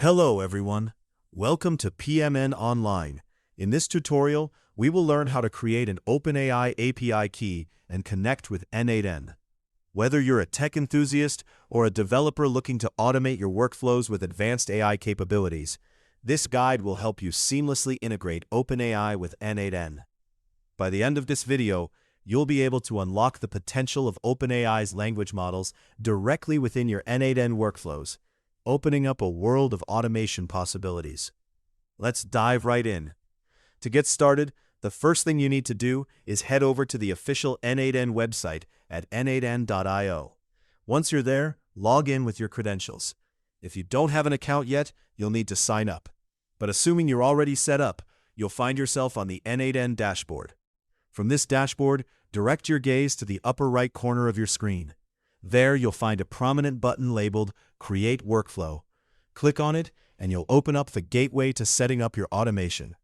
Hello everyone, welcome to PMN Online. In this tutorial, we will learn how to create an OpenAI API key and connect with n8n. Whether you're a tech enthusiast or a developer looking to automate your workflows with advanced AI capabilities, this guide will help you seamlessly integrate OpenAI with n8n. By the end of this video, you'll be able to unlock the potential of OpenAI's language models directly within your n8n workflows, opening up a world of automation possibilities. Let's dive right in. To get started, the first thing you need to do is head over to the official n8n website at n8n.io. Once you're there, log in with your credentials. If you don't have an account yet, you'll need to sign up. But assuming you're already set up, you'll find yourself on the n8n dashboard. From this dashboard, direct your gaze to the upper right corner of your screen. There, you'll find a prominent button labeled Create Workflow. Click on it, and you'll open up the gateway to setting up your automation.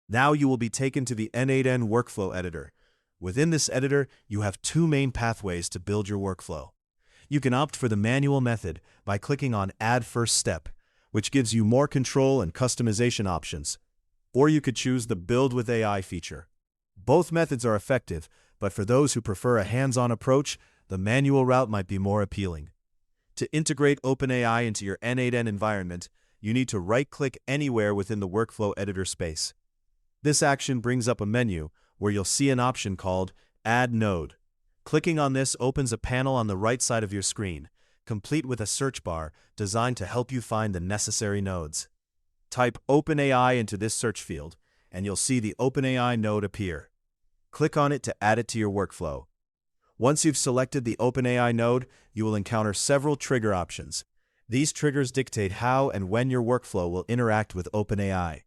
Now you will be taken to the n8n Workflow Editor. Within this editor, you have two main pathways to build your workflow. You can opt for the manual method by clicking on Add First Step, which gives you more control and customization options. Or you could choose the Build with AI feature. Both methods are effective, but for those who prefer a hands-on approach, the manual route might be more appealing. To integrate OpenAI into your n8n environment, you need to right-click anywhere within the workflow editor space. This action brings up a menu where you'll see an option called Add Node. Clicking on this opens a panel on the right side of your screen, complete with a search bar designed to help you find the necessary nodes. Type OpenAI into this search field, and you'll see the OpenAI node appear. Click on it to add it to your workflow. Once you've selected the OpenAI node, you will encounter several trigger options. These triggers dictate how and when your workflow will interact with OpenAI.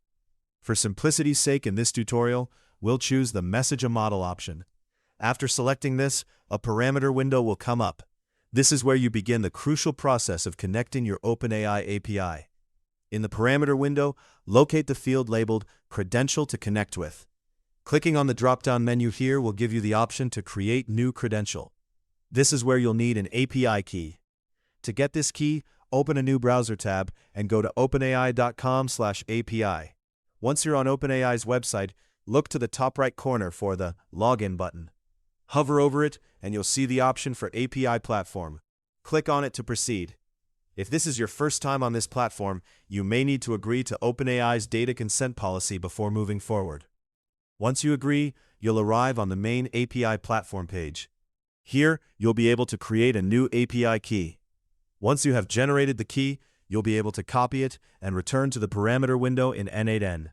For simplicity's sake in this tutorial, we'll choose the Message a Model option. After selecting this, a parameter window will come up. This is where you begin the crucial process of connecting your OpenAI API. In the parameter window, locate the field labeled Credential to connect with. Clicking on the drop-down menu here will give you the option to create new credential. This is where you'll need an API key. To get this key, open a new browser tab and go to openai.com/API. Once you're on OpenAI's website, look to the top right corner for the Login button. Hover over it and you'll see the option for API Platform. Click on it to proceed. If this is your first time on this platform, you may need to agree to OpenAI's data consent policy before moving forward. Once you agree, you'll arrive on the main API platform page. Here, you'll be able to create a new API key. Once you have generated the key, you'll be able to copy it and return to the parameter window in n8n.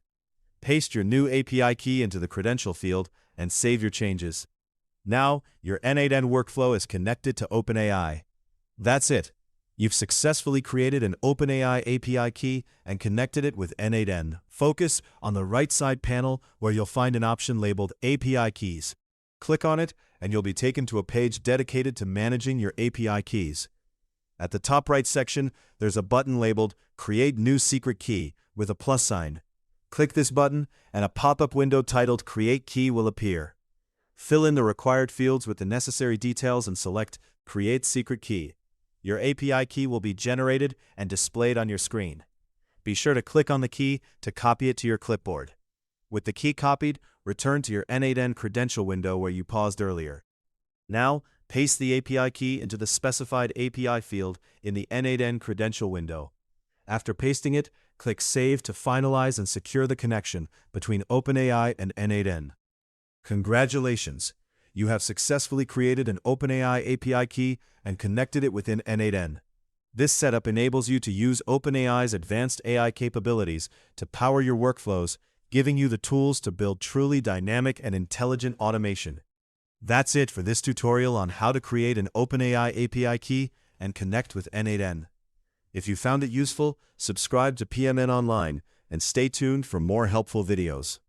Paste your new API key into the credential field and save your changes. Now, your n8n workflow is connected to OpenAI. That's it. You've successfully created an OpenAI API key and connected it with n8n. Focus on the right side panel where you'll find an option labeled API Keys. Click on it and you'll be taken to a page dedicated to managing your API keys. At the top right section, there's a button labeled Create New Secret Key with a plus sign. Click this button and a pop-up window titled Create Key will appear. Fill in the required fields with the necessary details and select Create Secret Key. Your API key will be generated and displayed on your screen. Be sure to click on the key to copy it to your clipboard. With the key copied, return to your n8n credential window where you paused earlier. Now, paste the API key into the specified API field in the n8n credential window. After pasting it, click Save to finalize and secure the connection between OpenAI and n8n. Congratulations! You have successfully created an OpenAI API key and connected it within n8n. This setup enables you to use OpenAI's advanced AI capabilities to power your workflows, giving you the tools to build truly dynamic and intelligent automation. That's it for this tutorial on how to create an OpenAI API key and connect with n8n. If you found it useful, subscribe to PMN Online and stay tuned for more helpful videos.